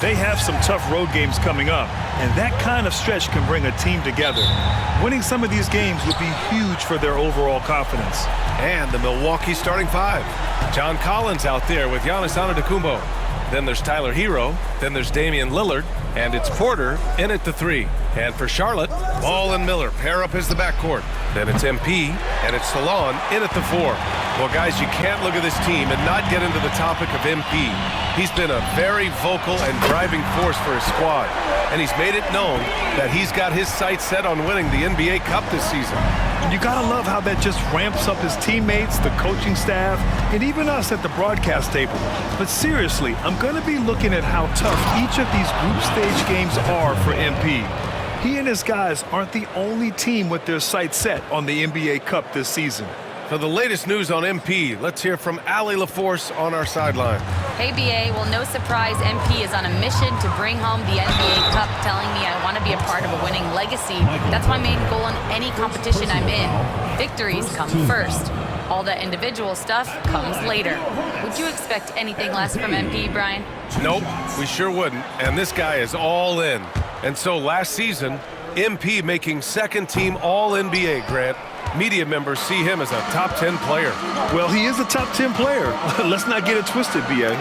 They have some tough road games coming up, and that kind of stretch can bring a team together. Winning some of these games would be huge for their overall confidence. And the Milwaukee starting five. John Collins out there with Giannis Antetokounmpo. Then there's Tyler Hero. Then there's Damian Lillard. And it's Porter in at the 3. And for Charlotte, Ball and Miller pair up as the backcourt. Then it's MP, and it's Salon in at the 4. Well, guys, you can't look at this team and not get into the topic of MP. He's been a very vocal and driving force for his squad, and he's made it known that he's got his sights set on winning the NBA Cup this season. And you gotta love how that just ramps up his teammates, the coaching staff, and even us at the broadcast table. But seriously, I'm gonna be looking at how tough each of these group stage games are for MP. He and his guys aren't the only team with their sights set on the NBA Cup this season. For the latest news on MP, let's hear from Allie LaForce on our sideline. Hey, BA. Well, no surprise, MP is on a mission to bring home the NBA Cup, telling me I want to be a part of a winning legacy. That's my main goal in any competition I'm in. Victories come first. All that individual stuff comes later. Would you expect anything less from MP, Brian? Nope, we sure wouldn't. And this guy is all in. And so last season, MP making second-team All-NBA, Grant. Media members see him as a top 10 player. Well, he is a top 10 player. Let's not get it twisted, BA.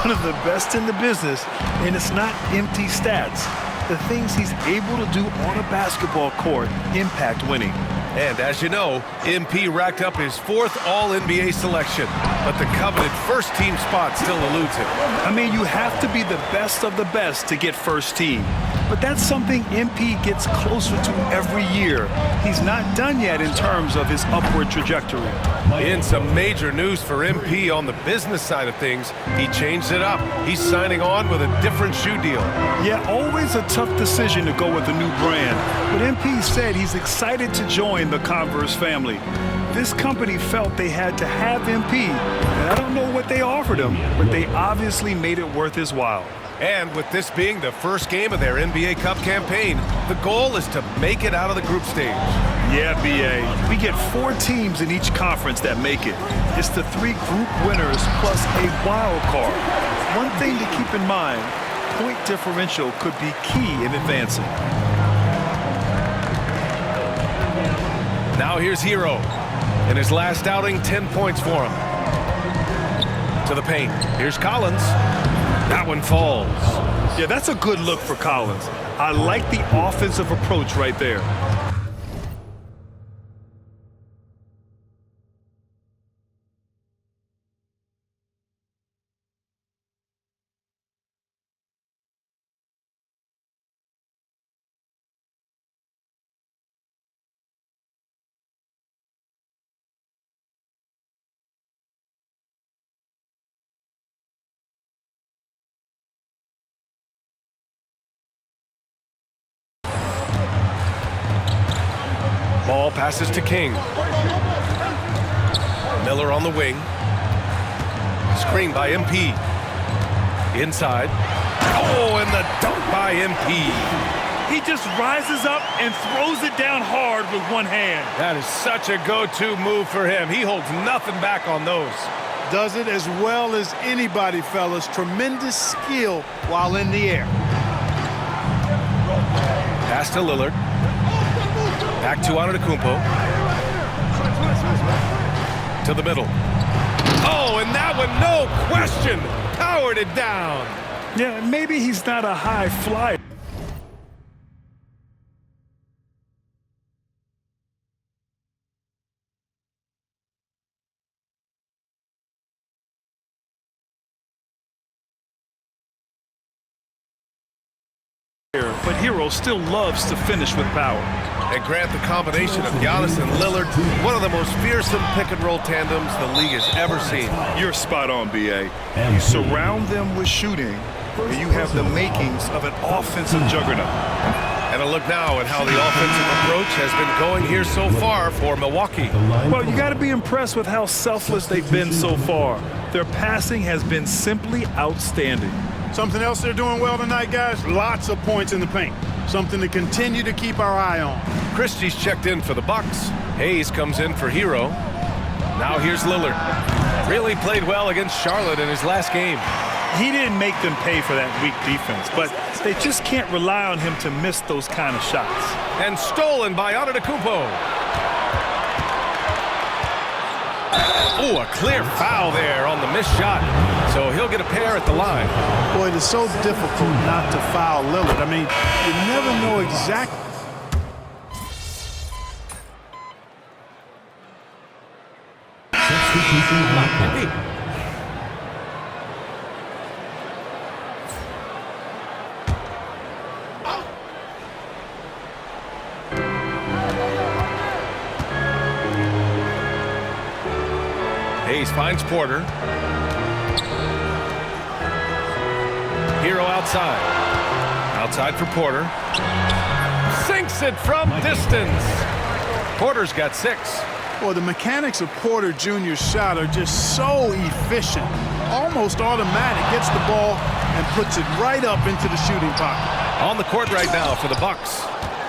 One of the best in the business, and it's not empty stats. The things he's able to do on a basketball court impact winning. And as you know, MP racked up his 4th All-NBA selection, but the coveted first-team spot still eludes him. I mean, you have to be the best of the best to get first team. But that's something MP gets closer to every year. He's not done yet in terms of his upward trajectory. In some major news for MP on the business side of things, he changed it up. He's signing on with a different shoe deal. Yeah, always a tough decision to go with a new brand. But MP said he's excited to join the Converse family. This company felt they had to have MP, and I don't know what they offered him, but they obviously made it worth his while. And with this being the first game of their NBA Cup campaign, the goal is to make it out of the group stage. Yeah, BA. We get 4 teams in each conference that make it. It's the 3 group winners plus a wild card. One thing to keep in mind, point differential could be key in advancing. Now here's Hero. In his last outing, 10 points for him. To the paint. Here's Collins. That one falls. Yeah, that's a good look for Collins. I like the offensive approach right there. Ball passes to King. Miller on the wing. Screen by MP. Inside. Oh, and the dunk by MP. He just rises up and throws it down hard with one hand. That is such a go-to move for him. He holds nothing back on those. Does it as well as anybody, fellas. Tremendous skill while in the air. Pass to Lillard. Back to Antetokounmpo. To the middle. Oh, and that one, no question, powered it down. Yeah, maybe he's not a high flyer. But Hero still loves to finish with power. And Grant, the combination of Giannis and Lillard, one of the most fearsome pick-and-roll tandems the league has ever seen. You're spot on, BA. You surround them with shooting, and you have the makings of an offensive juggernaut. And a look now at how the offensive approach has been going here so far for Milwaukee. Well, you got to be impressed with how selfless they've been so far. Their passing has been simply outstanding. Something else they're doing well tonight, guys? Lots of points in the paint. Something to continue to keep our eye on. Christie's checked in for the Bucks. Hayes comes in for Hero. Now here's Lillard. Really played well against Charlotte in his last game. He didn't make them pay for that weak defense, but they just can't rely on him to miss those kind of shots. And stolen by Antetokounmpo. Oh, a clear foul there on the missed shot. So he'll get a pair at the line. Boy, it is so difficult not to foul Lillard. I mean, you never know exactly. Hayes finds Porter. Hero outside. Outside for Porter. Sinks it from distance. Porter's got 6. Boy, the mechanics of Porter Jr.'s shot are just so efficient. Almost automatic. Gets the ball and puts it right up into the shooting pocket. On the court right now for the Bucks.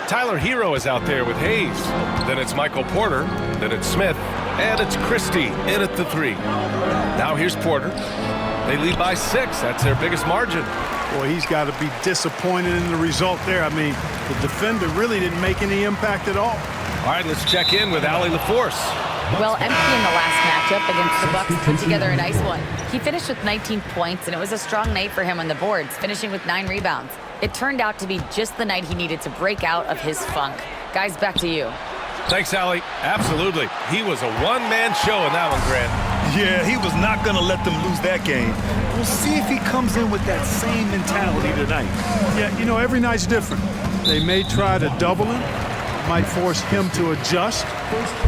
Tyler Hero is out there with Hayes. Then it's Michael Porter. Then it's Smith. And it's Christie in at the 3. Now here's Porter. They lead by 6. That's their biggest margin. Boy, he's got to be disappointed in the result there. I mean, the defender really didn't make any impact at all. All right, let's check in with Allie LaForce. Well, MP in the last matchup against the Bucks put together a nice one. He finished with 19 points, and it was a strong night for him on the boards, finishing with 9 rebounds. It turned out to be just the night he needed to break out of his funk. Guys, back to you. Thanks, Allie. Absolutely. He was a one-man show in that one, Grant. Yeah, he was not going to let them lose that game. We'll see if he comes in with that same mentality tonight. Yeah, you know, every night's different. They may try to double him, might force him to adjust,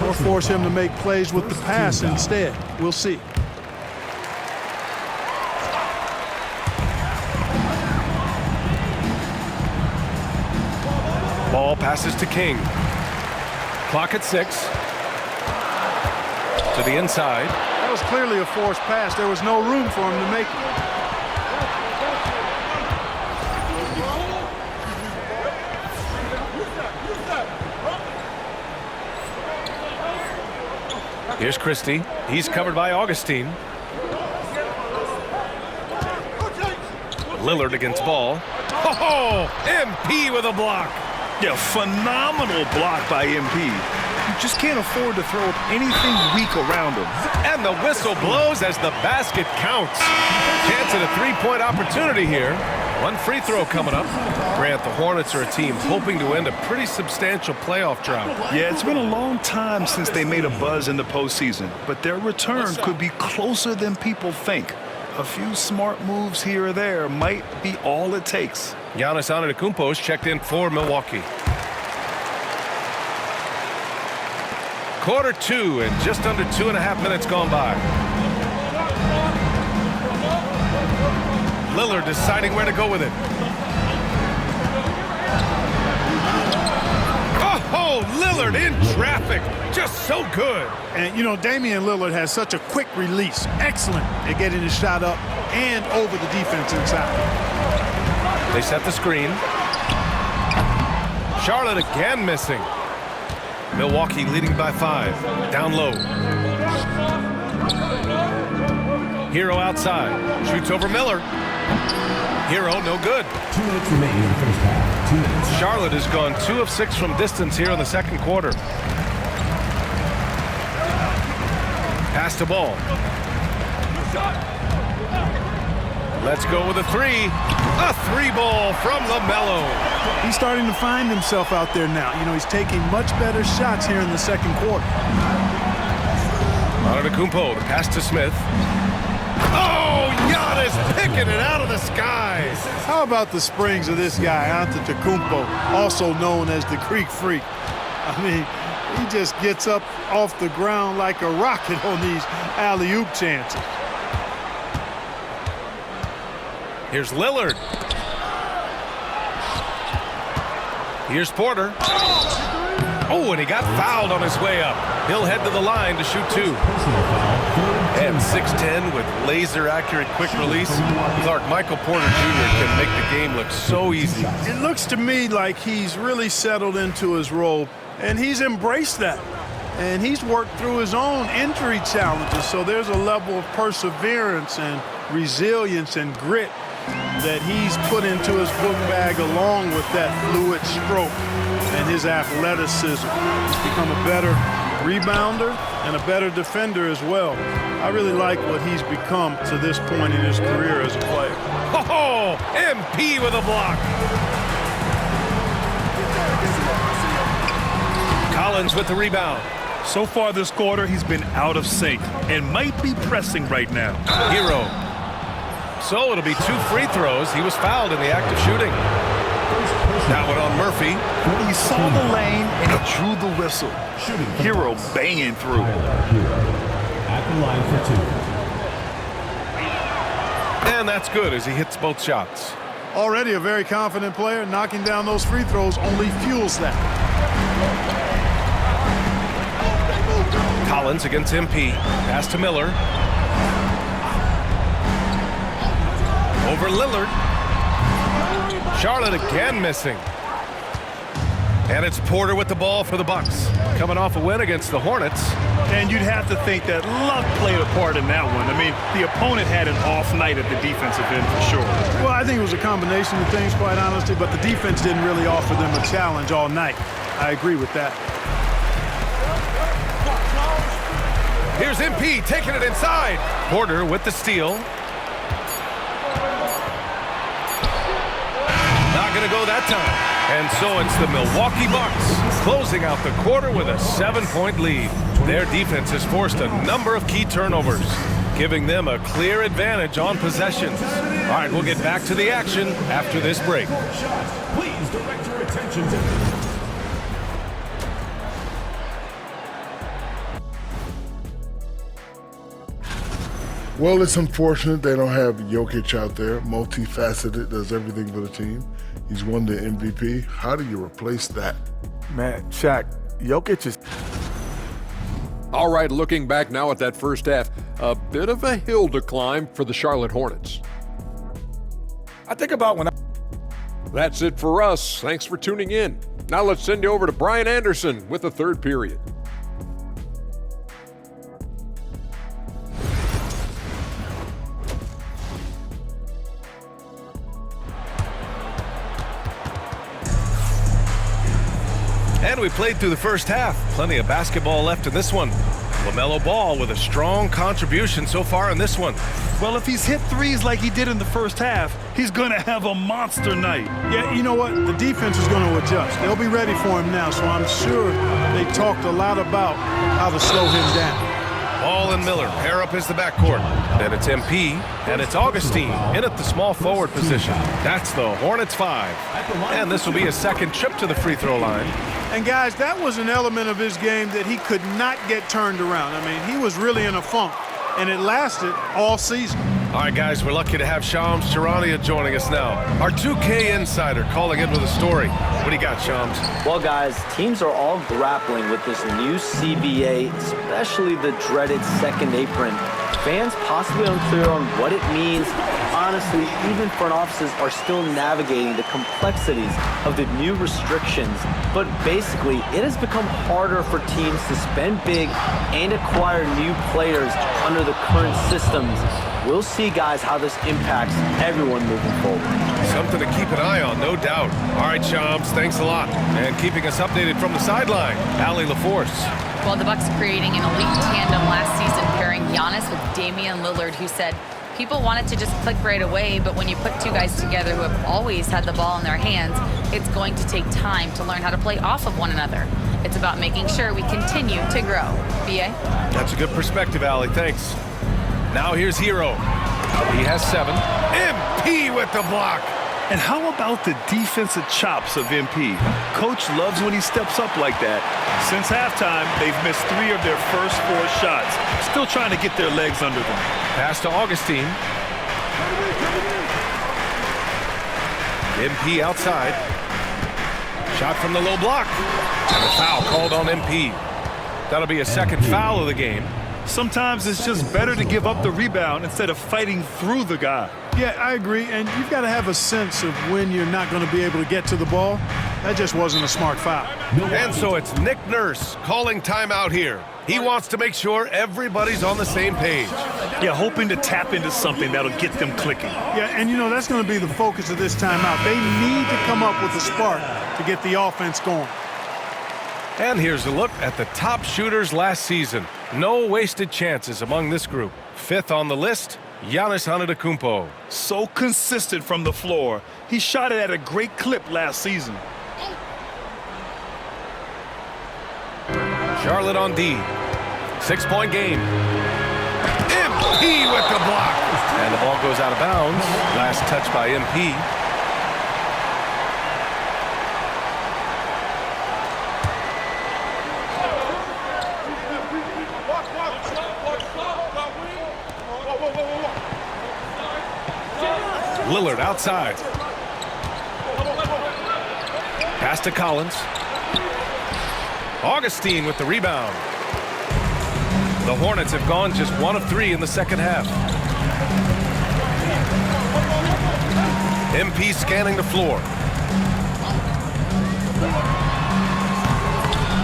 or force him to make plays with the pass instead. We'll see. Ball passes to King. Clock at 6. To the inside. That was clearly a forced pass. There was no room for him to make it. Here's Christie. He's covered by Augustine. Lillard against Ball. Oh, MP with a block. Yeah, phenomenal block by MP. You just can't afford to throw anything weak around him. And the whistle blows as the basket counts. Chance at a three-point opportunity here. One free throw coming up. Grant, the Hornets are a team hoping to end a pretty substantial playoff drought. Yeah, it's been a long time since they made a buzz in the postseason, but their return could be closer than people think. A few smart moves here or there might be all it takes. Giannis Antetokounmpo is checked in for Milwaukee. Quarter 2 and just under 2.5 minutes gone by. Lillard deciding where to go with it. Oh, Lillard in traffic. Just so good. And, you know, Damian Lillard has such a quick release. Excellent at getting his shot up and over the defense inside. They set the screen. Charlotte again missing. Milwaukee leading by 5. Down low. Hero outside. Shoots over Miller. Hero no good. 2 minutes remaining in the first half. 2 minutes. Charlotte has gone 2 of 6 from distance here in the second quarter. Pass to Ball. Let's go with a 3. A 3-ball from LaMelo. He's starting to find himself out there now. You know, he's taking much better shots here in the second quarter. Antetokounmpo, the pass to Smith. Oh, Giannis picking it out of the sky. How about the springs of this guy, Antetokounmpo, also known as the Greek Freak? I mean, he just gets up off the ground like a rocket on these alley-oop chances. Here's Lillard. Here's Porter. Oh, and he got fouled on his way up. He'll head to the line to shoot 2. And 6'10" with laser-accurate quick release. Clark, Michael Porter Jr. can make the game look so easy. It looks to me like he's really settled into his role, and he's embraced that. And he's worked through his own injury challenges, so there's a level of perseverance and resilience and grit that he's put into his book bag, along with that fluid stroke and his athleticism. He's become a better rebounder and a better defender as well. I really like what he's become to this point in his career as a player. Oh, MP with a block. Collins with the rebound. So far this quarter, he's been out of sync and might be pressing right now. Hero. So it'll be 2 free throws. He was fouled in the act of shooting. That one on Murphy. He saw the lane and he drew the whistle. Hero banging through. At the line for 2. And that's good as he hits both shots. Already a very confident player. Knocking down those free throws only fuels that. Collins against MP. Pass to Miller. Over Lillard. Charlotte again missing. And it's Porter with the ball for the Bucks. Coming off a win against the Hornets. And you'd have to think that luck played a part in that one. I mean, the opponent had an off night at the defensive end for sure. Well, I think it was a combination of things, quite honestly, but the defense didn't really offer them a challenge all night. I agree with that. Here's MP taking it inside. Porter with the steal. Not going to go that time. And so it's the Milwaukee Bucks closing out the quarter with a 7-point lead. Their defense has forced a number of key turnovers, giving them a clear advantage on possessions. All right, we'll get back to the action after this break. Please direct your attention to... Well, it's unfortunate they don't have Jokic out there. Multifaceted, does everything for the team. He's won the MVP. How do you replace that? Man, Shaq, Jokic is... All right, looking back now at that first half, a bit of a hill to climb for the Charlotte Hornets. I think about when I... That's it for us. Thanks for tuning in. Now let's send you over to Brian Anderson with the third period. And we played through the first half. Plenty of basketball left in this one. LaMelo Ball with a strong contribution so far in this one. Well, if he's hit threes like he did in the first half, he's going to have a monster night. Yeah, you know what? The defense is going to adjust. They'll be ready for him now, so I'm sure they talked a lot about how to slow him down. Ball and Miller pair up as the backcourt. Then it's MP, and it's Augustine in at the small forward position. That's the Hornets 5. And this will be his second trip to the free throw line. And guys, that was an element of his game that he could not get turned around. I mean, he was really in a funk, and it lasted all season. All right, guys, we're lucky to have Shams Charania joining us now. Our 2K insider calling in with a story. What do you got, Shams? Well, guys, teams are all grappling with this new CBA, especially the dreaded second apron. Fans possibly unclear on what it means. Honestly, even front offices are still navigating the complexities of the new restrictions. But basically, it has become harder for teams to spend big and acquire new players under the current systems. We'll see, guys, how this impacts everyone moving forward. Something to keep an eye on, no doubt. All right, Shams, thanks a lot. And keeping us updated from the sideline, Allie LaForce. Well, the Bucks creating an elite tandem last season, pairing Giannis with Damian Lillard, who said people want it to just click right away, but when you put two guys together who have always had the ball in their hands, it's going to take time to learn how to play off of one another. It's about making sure we continue to grow. B.A.? That's a good perspective, Allie. Thanks. Now here's Hero. He has 7. MP with the block. And how about the defensive chops of MP? Coach loves when he steps up like that. Since halftime, they've missed 3 of their first 4 shots. Still trying to get their legs under them. Pass to Augustine. MP outside. Shot from the low block. And a foul called on MP. That'll be a second foul of the game. Sometimes it's just better to give up the rebound instead of fighting through the guy. Yeah, I agree, and you've got to have a sense of when you're not going to be able to get to the ball. That just wasn't a smart foul. And so it's Nick Nurse calling timeout here. He wants to make sure everybody's on the same page. Yeah, hoping to tap into something that'll get them clicking. Yeah, and you know, that's going to be the focus of this timeout. They need to come up with a spark to get the offense going. And here's a look at the top shooters last season. No wasted chances among this group. 5th on the list, Giannis Antetokounmpo. So consistent from the floor. He shot it at a great clip last season. Charlotte on D. 6-point game. MP with the block. And the ball goes out of bounds. Last touch by MP. Lillard outside. Pass to Collins. Augustine with the rebound. The Hornets have gone just 1 of 3 in the second half. MP scanning the floor.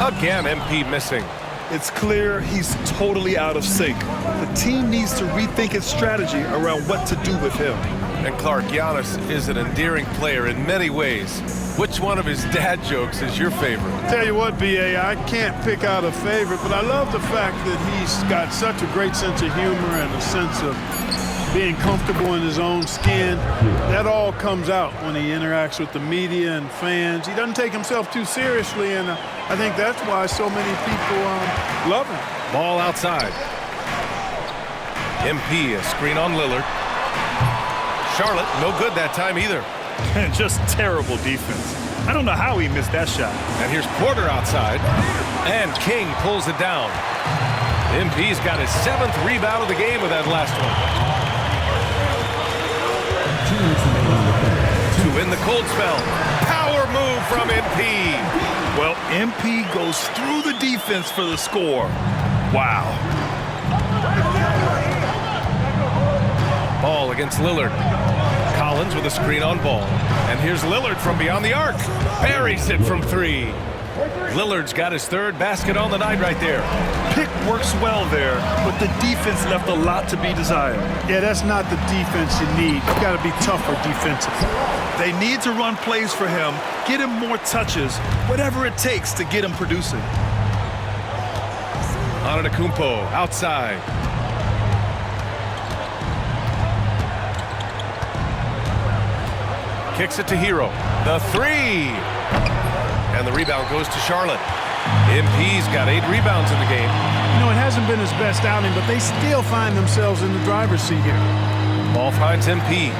Again, MP missing. It's clear he's totally out of sync. The team needs to rethink its strategy around what to do with him. And Clark, Giannis is an endearing player in many ways. Which one of his dad jokes is your favorite? Tell you what, B.A., I can't pick out a favorite, but I love the fact that he's got such a great sense of humor and a sense of being comfortable in his own skin. That all comes out when he interacts with the media and fans. He doesn't take himself too seriously, and I think that's why so many people love him. Ball outside. MP, a screen on Lillard. Charlotte, no good that time either. And just terrible defense. I don't know how he missed that shot. And here's Porter outside. And King pulls it down. MP's got his 7th rebound of the game with that last one. To win the cold spell. Power move from MP. Well, MP goes through the defense for the score. Wow. Ball against Lillard. Collins with a screen on Ball. And here's Lillard from beyond the arc. Buries it from 3. Lillard's got his 3rd basket on the night right there. Pick works well there, but the defense left a lot to be desired. Yeah, that's not the defense you need. You got to be tougher defensively. They need to run plays for him, get him more touches, whatever it takes to get him producing. Antetokounmpo outside. Kicks it to Hero. The 3. And the rebound goes to Charlotte. MP's got 8 rebounds in the game. You know, it hasn't been his best outing, but they still find themselves in the driver's seat here. Ball finds MP.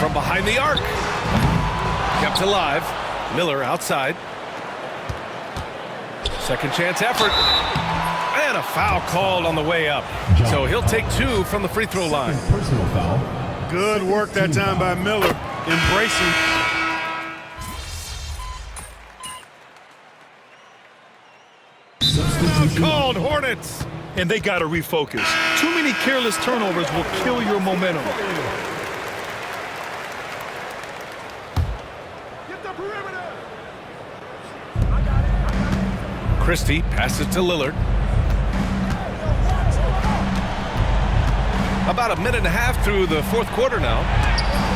From behind the arc. Kept alive. Miller outside. Second chance effort. And a foul called on the way up. So he'll take 2 from the free throw line. Personal foul. Good work that time by Miller, embracing. Called Hornets. And they got to refocus. Too many careless turnovers will kill your momentum. Christie passes to Lillard. About a minute and a half through the 4th quarter now.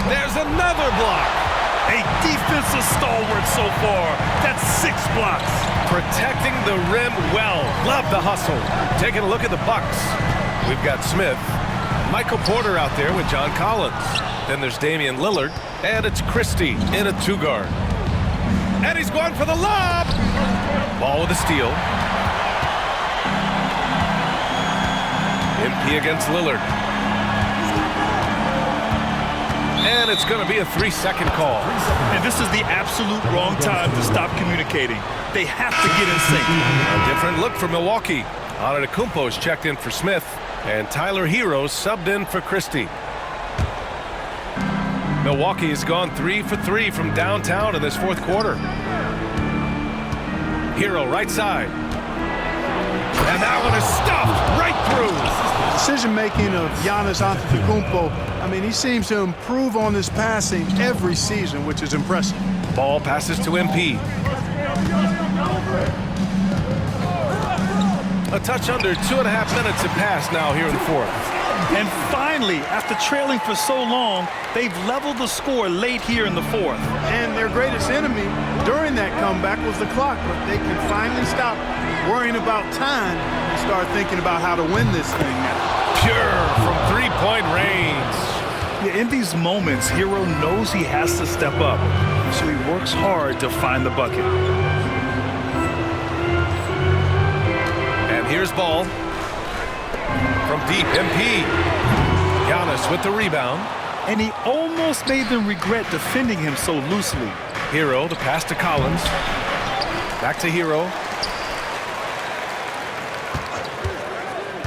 There's another block. A defensive stalwart so far. That's 6 blocks. Protecting the rim well. Love the hustle. Taking a look at the Bucks. We've got Smith. Michael Porter out there with John Collins. Then there's Damian Lillard. And it's Christie in a 2-guard. And he's going for the lob. Ball with a steal. MP against Lillard. And it's going to be a 3-second call. And this is the absolute wrong time to stop communicating. They have to get in sync. A different look for Milwaukee. Antetokounmpo's checked in for Smith. And Tyler Hero subbed in for Christie. Milwaukee has gone 3 for 3 from downtown in this 4th quarter. Hero right side. And that one is stuffed right through. Decision-making of Giannis Antetokounmpo, I mean, he seems to improve on his passing every season, which is impressive. Ball passes to MP. A touch under 2.5 minutes have passed now here in the fourth. And finally, after trailing for so long, they've leveled the score late here in the fourth. And their greatest enemy during that comeback was the clock, but they can finally stop worrying about time and start thinking about how to win this thing now. Pure from three-point range. Yeah, in these moments, Hero knows he has to step up, so he works hard to find the bucket. And here's ball. From deep, MP. Giannis with the rebound. And he almost made them regret defending him so loosely. Hero, the pass to Collins. Back to Hero.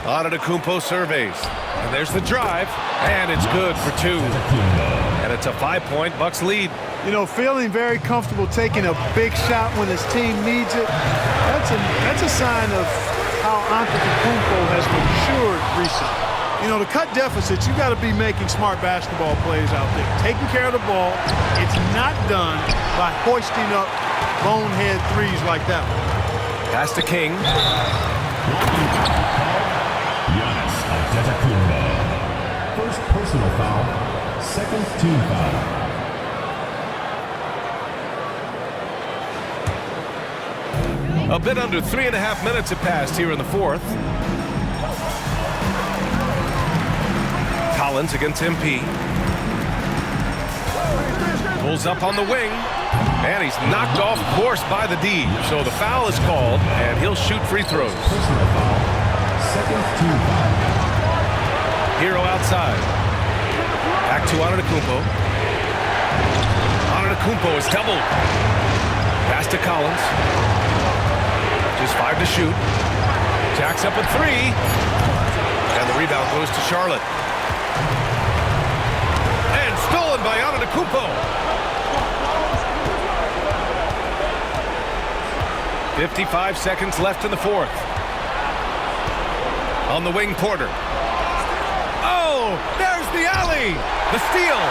Antetokounmpo surveys. And there's the drive. And it's good for two. And it's a 5-point Bucks lead. You know, feeling very comfortable taking a big shot when his team needs it, that's a sign of how Antetokounmpo has matured recently. You know, to cut deficits, you got to be making smart basketball plays out there. Taking care of the ball, it's not done by hoisting up bonehead threes like that one. Pass to King. Giannis Antetokounmpo. First personal foul, second team foul. A bit under 3.5 minutes have passed here in the fourth. Collins against MP. Pulls up on the wing. And he's knocked off course by the D. So the foul is called, and he'll shoot free throws. Personal foul, second team foul. Hero outside. Back to Antetokounmpo. Antetokounmpo is doubled. Pass to Collins. Just 5 to shoot. Jacks up a 3. And the rebound goes to Charlotte. And stolen by Antetokounmpo. 55 seconds left in the fourth. On the wing, Porter. Oh, there's the alley. The steal.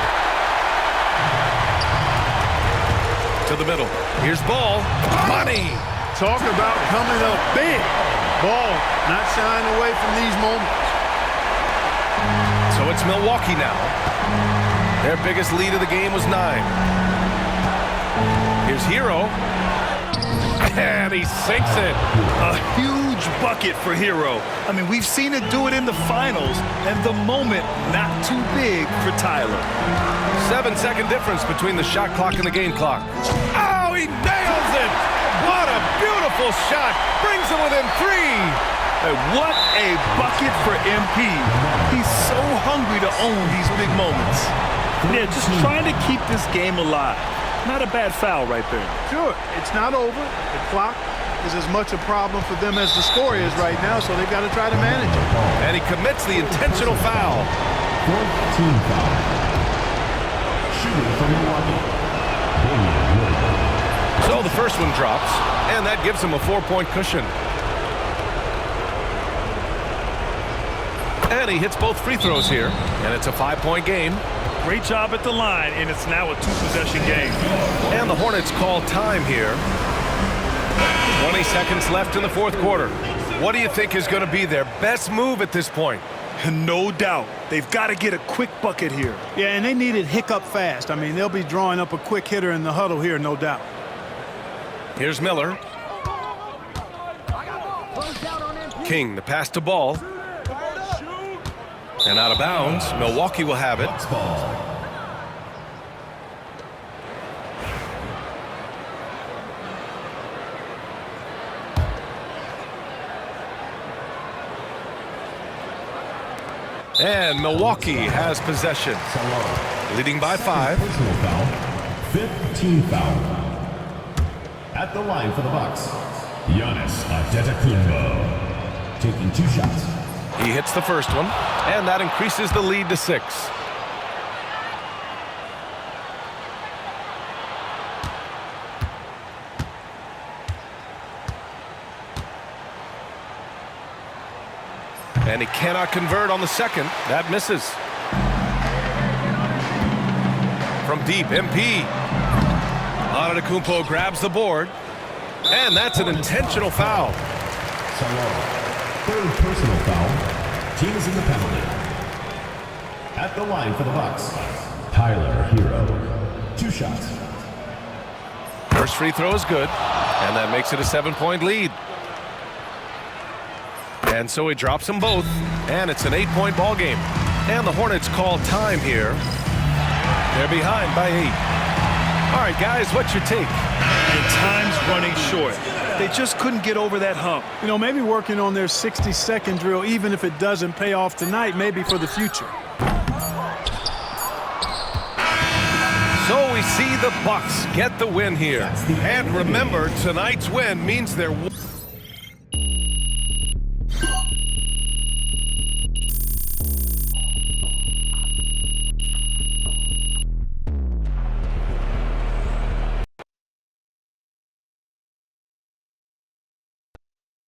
To the middle. Here's Ball. Money. Talk about coming up big. Ball not shying away from these moments. So it's Milwaukee now. Their biggest lead of the game was 9. Here's Hero. And he sinks it. A huge bucket for Hero. I mean, we've seen it do it in the finals, and the moment not too big for Tyler. 7-second difference between the shot clock and the game clock. Oh, he nails it! What a beautiful shot! Brings him within 3. Hey, what a bucket for MP. He's so hungry to own these big moments. Yeah, just trying to keep this game alive. Not a bad foul right there. Sure, it's not over. The clock is as much a problem for them as the score is right now, so they've got to try to manage it. And he commits the intentional foul. Fourth team foul. Shooting from Milwaukee. So the first one drops, and that gives him a 4-point cushion. And he hits both free throws here, and it's a 5-point game. Great job at the line, and it's now a 2-possession game. And the Hornets call time here. 20 seconds left in the fourth quarter. What do you think is going to be their best move at this point? No doubt. They've got to get a quick bucket here. Yeah, and they need it hiccup fast. I mean, they'll be drawing up a quick hitter in the huddle here, no doubt. Here's Miller. King, the pass to Ball. And out of bounds, Milwaukee will have it. And Milwaukee has possession, leading by 5. Personal foul, 15 foul. At the line for the Bucks, Giannis Antetokounmpo taking 2 shots. He hits the first one, and that increases the lead to 6. And he cannot convert on the second. That misses. From deep, MP. Antetokounmpo grabs the board. And that's an intentional foul. third personal foul. Team is in the penalty. At the line for the Bucks, Tyler Hero. 2 shots. First free throw is good, and that makes it a 7-point lead. And so he drops them both, and it's an 8-point ball game. And the Hornets call time here. They're behind by 8. All right, guys, what's your take? And time's running short. They just couldn't get over that hump. You know, maybe working on their 60-second drill, even if it doesn't pay off tonight, maybe for the future. So we see the Bucks get the win here. And remember, tonight's win means they're